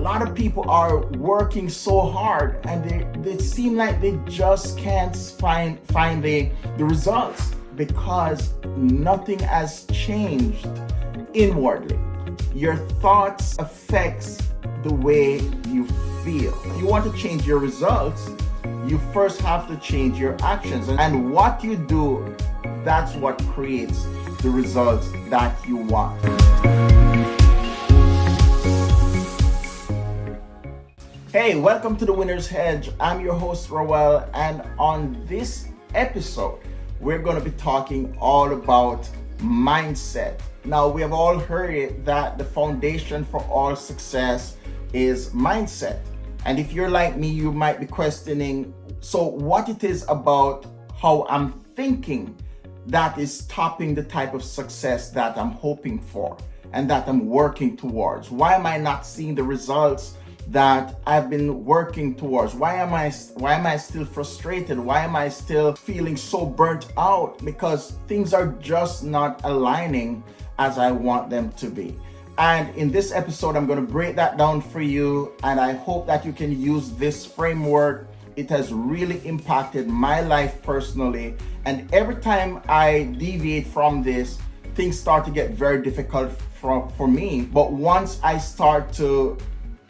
lot of people are working so hard and they seem like they just can't find the results because nothing has changed inwardly. Your thoughts affects the way you feel. If you want to change your results, you first have to change your actions. And what you do, that's what creates the results that you want. Hey, welcome to the Winner's Hedge. I'm your host, Roel, and on this episode, we're going to be talking all about mindset. Now, we have all heard it that the foundation for all success is mindset. And if you're like me, you might be questioning, so what it is about how I'm thinking that is stopping the type of success that I'm hoping for and that I'm working towards? Why am I not seeing the results that I've been working towards? Why am I still frustrated? Why am I still feeling so burnt out? Because things are just not aligning as I want them to be. And in this episode, I'm going to break that down for you, and I hope that you can use this framework. It has really impacted my life personally, and every time I deviate from this, things start to get very difficult for me. But once I start to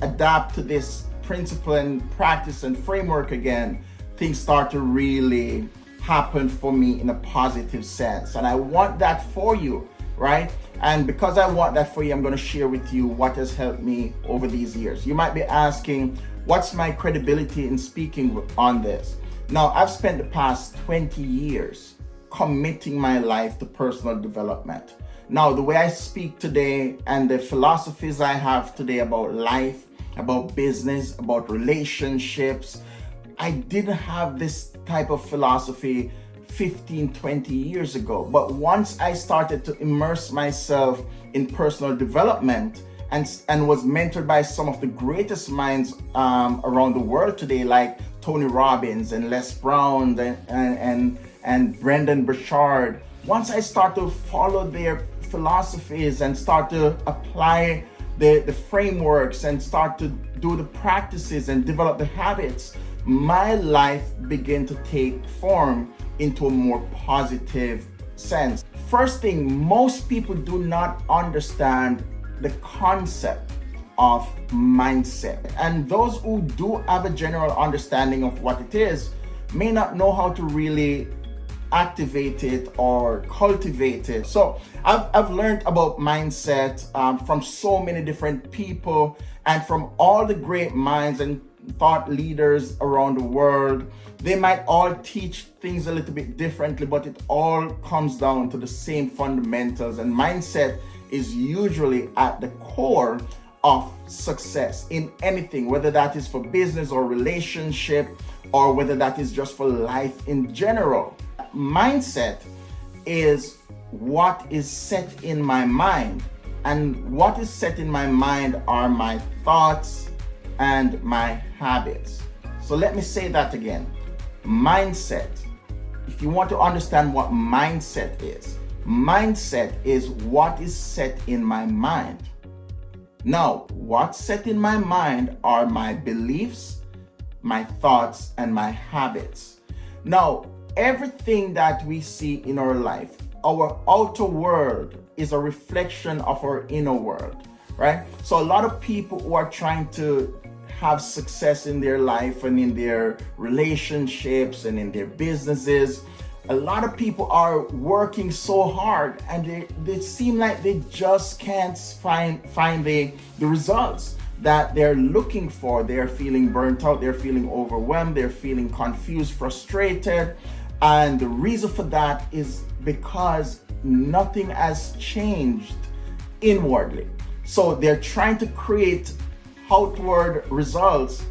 adapt to this principle and practice and framework again, things start to really happen for me in a positive sense. And I want that for you, right? And because I want that for you, I'm going to share with you what has helped me over these years. You might be asking, what's my credibility in speaking on this? Now, I've spent the past 20 years committing my life to personal development. Now, the way I speak today and the philosophies I have today about life, about business, about relationships, I didn't have this type of philosophy 15, 20 years ago. But once I started to immerse myself in personal development and was mentored by some of the greatest minds around the world today, like Tony Robbins and Les Brown and Brendan Burchard, once I start to follow their philosophies and start to apply the frameworks and start to do the practices and develop the habits, my life began to take form into a more positive sense. First thing, most people do not understand the concept of mindset. And those who do have a general understanding of what it is may not know how to really activate it or cultivate it. So I've learned about mindset from so many different people and from all the great minds and thought leaders around the world. They might all teach things a little bit differently, but it all comes down to the same fundamentals. And mindset is usually at the core of success in anything, whether that is for business or relationship, or whether that is just for life in general. Mindset is what is set in my mind, and what is set in my mind are my thoughts and my habits. So let me say that again. Mindset. If you want to understand what mindset is what is set in my mind. Now, what's set in my mind are my beliefs, my thoughts, and my habits. Now, everything that we see in our life, our outer world is a reflection of our inner world, right? So a lot of people who are trying to have success in their life and in their relationships and in their businesses, a lot of people are working so hard and they seem like they just can't find the results that they're looking for. They're feeling burnt out, they're feeling overwhelmed, they're feeling confused, frustrated. And the reason for that is because nothing has changed inwardly. So they're trying to create outward results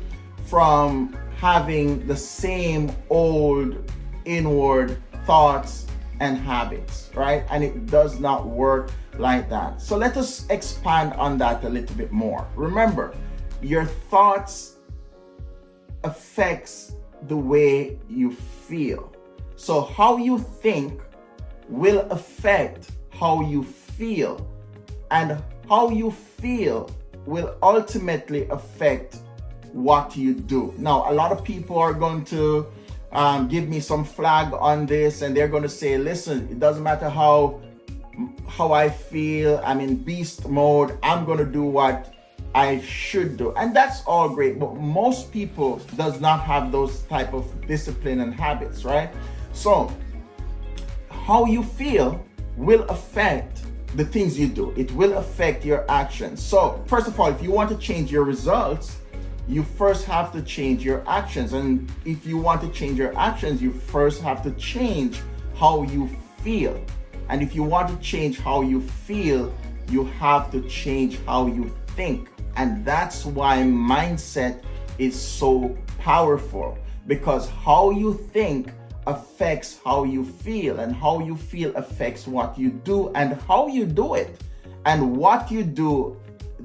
from having the same old inward thoughts and habits, right? And it does not work like that. So let us expand on that a little bit more. Remember, your thoughts affects the way you feel. So how you think will affect how you feel, and how you feel will ultimately affect what you do. Now, a lot of people are going to give me some flag on this, and they're going to say, listen, it doesn't matter how I feel, I'm in beast mode, I'm going to do what I should do. And that's all great, but most people does not have those type of discipline and habits, right? So how you feel will affect the things you do. It will affect your actions. So first of all, if you want to change your results, you first have to change your actions. And if you want to change your actions, you first have to change how you feel. And if you want to change how you feel, you have to change how you think. And that's why mindset is so powerful, because how you think affects how you feel, and how you feel affects what you do and how you do it. And what you do,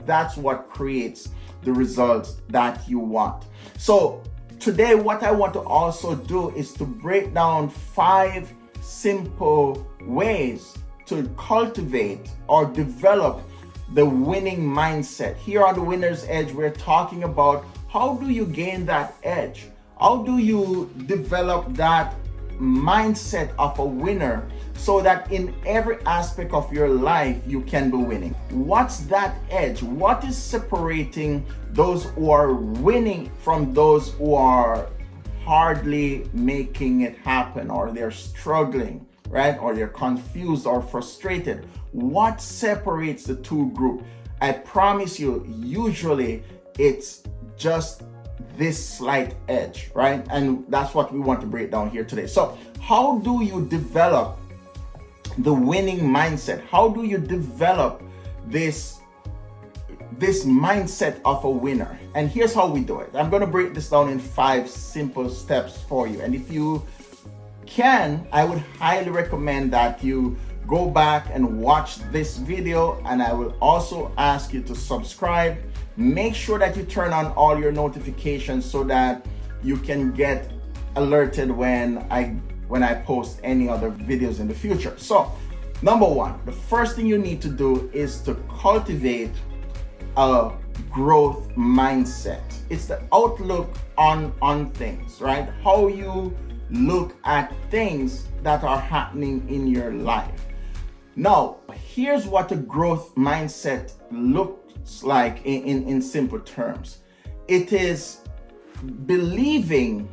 that's what creates the results that you want. So today, what I want to also do is to break down 5 simple ways to cultivate or develop the winning mindset. Here on the Winner's Edge, we're talking about how do you gain that edge? How do you develop that mindset of a winner so that in every aspect of your life you can be winning? What's that edge? What is separating those who are winning from those who are hardly making it happen, or they're struggling, right? Or they're confused or frustrated? What separates the two groups? I promise you, usually it's just this slight edge, right? And that's what we want to break down here today. So how do you develop the winning mindset? How do you develop this mindset of a winner? And here's how we do it. I'm going to break this down in 5 simple steps for you. And if you can, I would highly recommend that you go back and watch this video, and I will also ask you to subscribe. Make sure that you turn on all your notifications so that you can get alerted when I post any other videos in the future. So, number 1, the first thing you need to do is to cultivate a growth mindset. It's the outlook on things, right? How you look at things that are happening in your life. Now, here's what a growth mindset looks like in simple terms. It is believing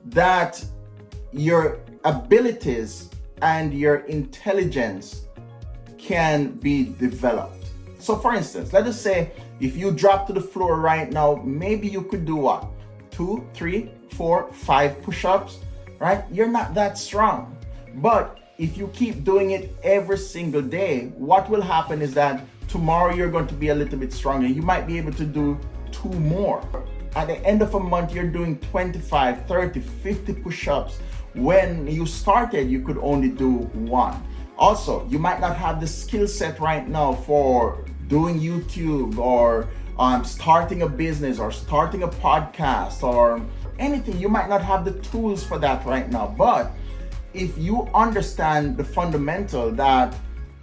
that your abilities and your intelligence can be developed. So for instance, let us say if you drop to the floor right now, maybe you could do what? 2, 3, 4, 5 push-ups, right? You're not that strong. But if you keep doing it every single day, what will happen is that tomorrow you're going to be a little bit stronger. You might be able to do 2 more. At the end of a month, you're doing 25, 30, 50 push-ups. When you started, you could only do 1. Also, you might not have the skill set right now for doing YouTube or starting a business or starting a podcast or anything. You might not have the tools for that right now. But if you understand the fundamental that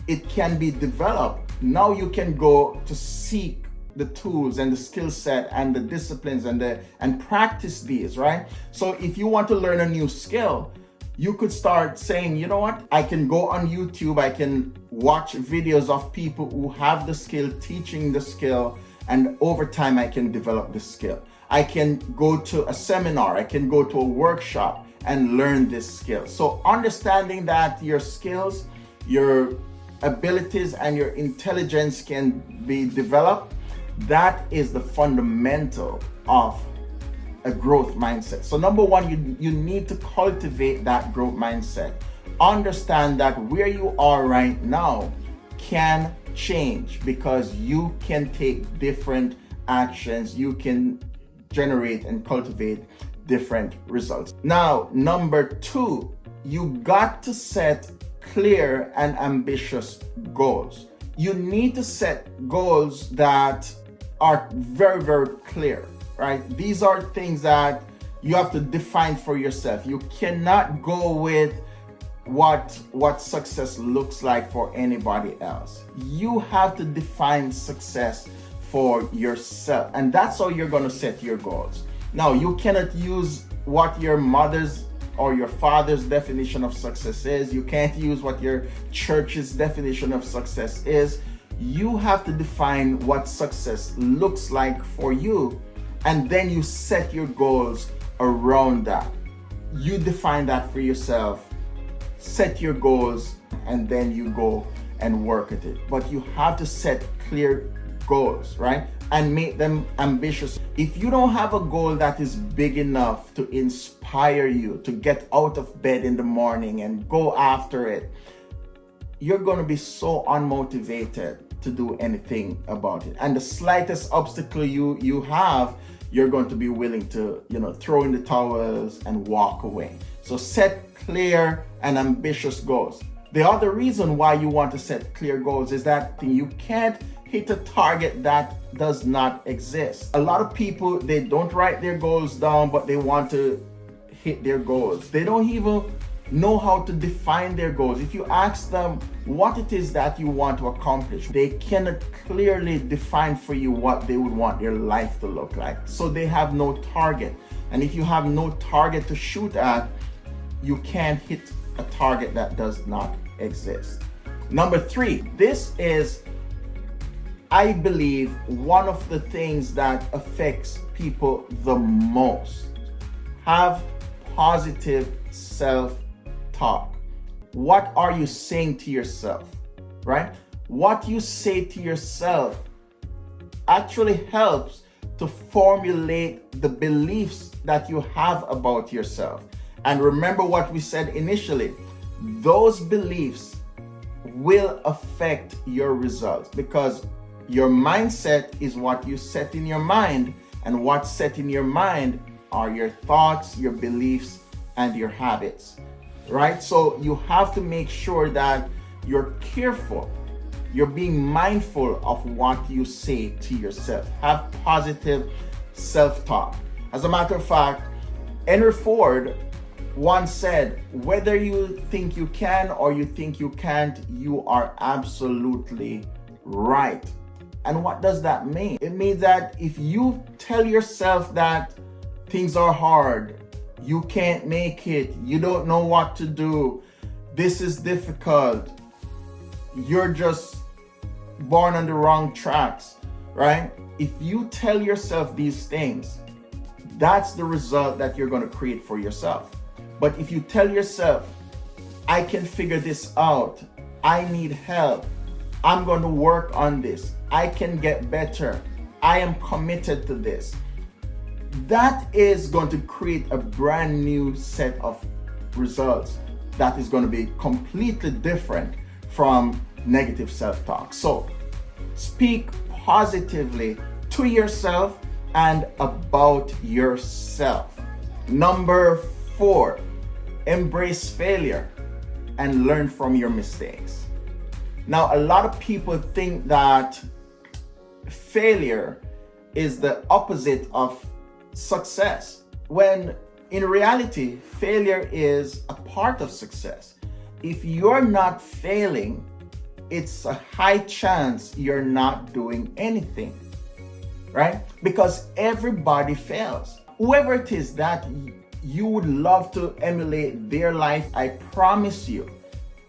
it can be developed, now you can go to seek the tools and the skill set and the disciplines and practice these, right? So if you want to learn a new skill, you could start saying, you know what, I can go on YouTube, I can watch videos of people who have the skill, teaching the skill, and over time I can develop the skill. I can go to a seminar, I can go to a workshop and learn this skill. So understanding that your skills, your abilities, and your intelligence can be developed, that is the fundamental of a growth mindset. So number 1, you need to cultivate that growth mindset. Understand that where you are right now can change because you can take different actions. You can generate and cultivate different results. Now, number 2, you got to set clear and ambitious goals. You need to set goals that are very, very clear, right? These are things that you have to define for yourself. You cannot go with what success looks like for anybody else. You have to define success for yourself. And that's how you're going to set your goals. Now, you cannot use what your mother's or your father's definition of success is. You can't use what your church's definition of success is. You have to define what success looks like for you, and then you set your goals around that. You define that for yourself, set your goals, and then you go and work at it. But you have to set clear goals, right? And make them ambitious. If you don't have a goal that is big enough to inspire you to get out of bed in the morning and go after it, you're going to be so unmotivated to do anything about it. And the slightest obstacle you have, you're going to be willing to, throw in the towels and walk away. So set clear and ambitious goals. The other reason why you want to set clear goals is that you can't hit a target that does not exist. A lot of people, they don't write their goals down, but they want to hit their goals. They don't even know how to define their goals. If you ask them what it is that you want to accomplish, they cannot clearly define for you what they would want their life to look like. So they have no target. And if you have no target to shoot at, you can't hit a target that does not exist. Number 3, this is, I believe, one of the things that affects people the most. Have positive self-talk. What are you saying to yourself, right? What you say to yourself actually helps to formulate the beliefs that you have about yourself. And remember what we said initially, those beliefs will affect your results, because your mindset is what you set in your mind, and what's set in your mind are your thoughts, your beliefs, and your habits, right? So you have to make sure that you're careful. You're being mindful of what you say to yourself. Have positive self-talk. As a matter of fact, Henry Ford once said, whether you think you can or you think you can't, you are absolutely right. And what does that mean? It means that if you tell yourself that things are hard, you can't make it, you don't know what to do, this is difficult, you're just born on the wrong tracks, right? If you tell yourself these things, that's the result that you're going to create for yourself. But if you tell yourself, I can figure this out, I need help, I'm going to work on this, I can get better, I am committed to this, that is going to create a brand new set of results that is going to be completely different from negative self-talk. So speak positively to yourself and about yourself. Number 4, embrace failure and learn from your mistakes. Now, a lot of people think that failure is the opposite of success, when in reality, failure is a part of success. If you're not failing, it's a high chance you're not doing anything, right? Because everybody fails. Whoever it is that you would love to emulate their life, I promise you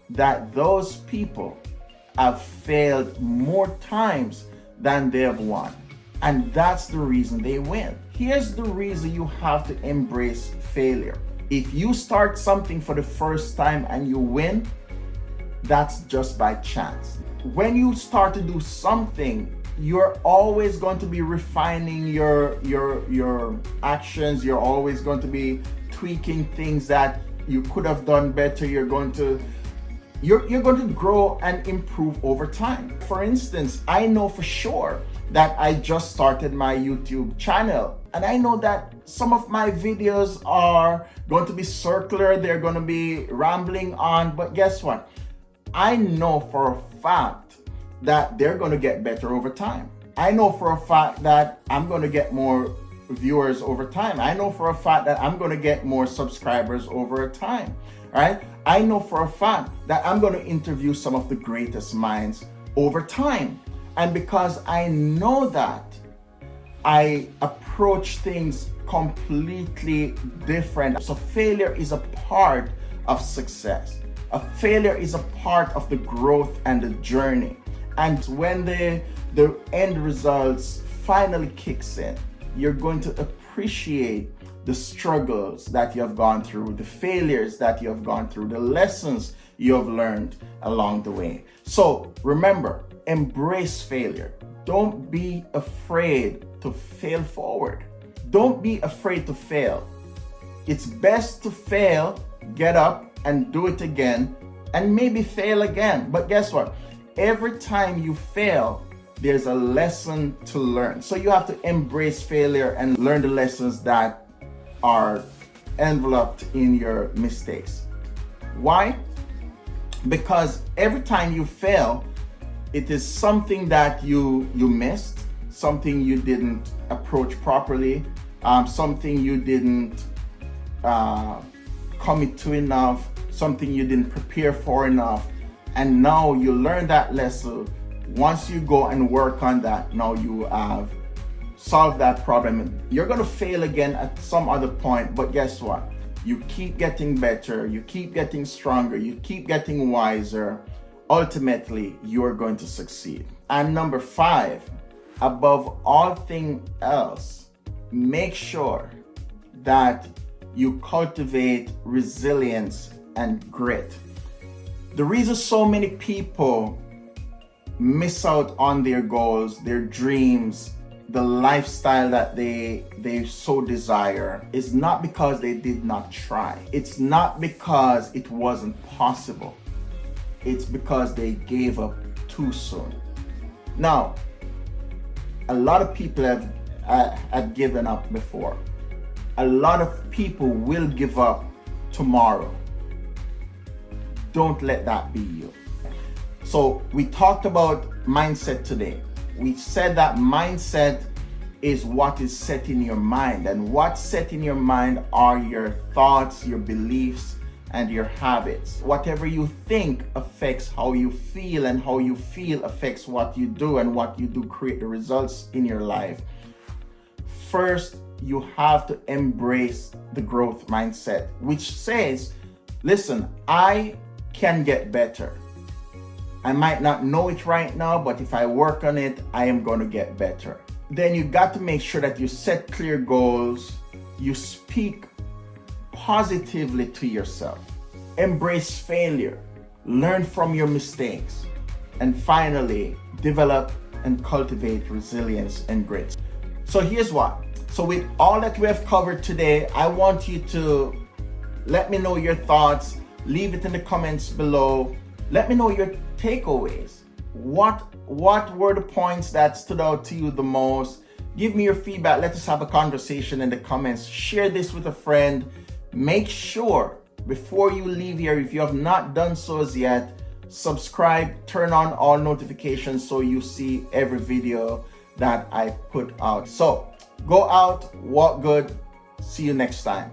that those people have failed more times than they have won. And that's the reason they win. Here's the reason you have to embrace failure. If you start something for the first time and you win, that's just by chance. When you start to do something, you're always going to be refining your actions. You're always going to be tweaking things that you could have done better. You're going to grow and improve over time. For instance, I know for sure that I just started my YouTube channel, and I know that some of my videos are going to be circular, they're going to be rambling on, but guess what? I know for a fact that they're going to get better over time. I know for a fact that I'm going to get more viewers over time. I know for a fact that I'm going to get more subscribers over time, right? I know for a fact that I'm going to interview some of the greatest minds over time. And because I know that, I approach things completely different. So failure is a part of success. A failure is a part of the growth and the journey. And when the end results finally kicks in, you're going to appreciate the struggles that you have gone through, the failures that you have gone through, the lessons you have learned along the way. So remember, embrace failure. Don't be afraid to fail forward. Don't be afraid to fail. It's best to fail, get up and do it again, and maybe fail again. But guess what? Every time you fail, there's a lesson to learn. So you have to embrace failure and learn the lessons that are enveloped in your mistakes. Why? Because every time you fail, it is something that you missed, something you didn't approach properly, something you didn't commit to enough, something you didn't prepare for enough. And now you learn that lesson. Once you go and work on that, now you have solved that problem. You're going to fail again at some other point, but guess what? You keep getting better, you keep getting stronger, you keep getting wiser. Ultimately, you're going to succeed. And number 5, above all things else, make sure that you cultivate resilience and grit. The reason so many people miss out on their goals, their dreams, the lifestyle that they so desire is not because they did not try. It's not because it wasn't possible. It's because they gave up too soon. Now, a lot of people have given up before. A lot of people will give up tomorrow. Don't let that be you. So we talked about mindset today. We said that mindset is what is set in your mind, and what's set in your mind are your thoughts, your beliefs, and your habits. Whatever you think affects how you feel, and how you feel affects what you do, and what you do create the results in your life. First, you have to embrace the growth mindset, which says, listen, I can get better. I might not know it right now, but if I work on it, I am going to get better. Then you got to make sure that you set clear goals, you speak positively to yourself, embrace failure, learn from your mistakes, and finally, develop and cultivate resilience and grit. So here's what. So with all that we have covered today, I want you to let me know your thoughts, leave it in the comments below. Let me know your takeaways. What were the points that stood out to you the most? Give me your feedback. Let us have a conversation in the comments. Share this with a friend. Make sure before you leave here, if you have not done so as yet, subscribe, turn on all notifications so you see every video that I put out. So go out, walk good. See you next time.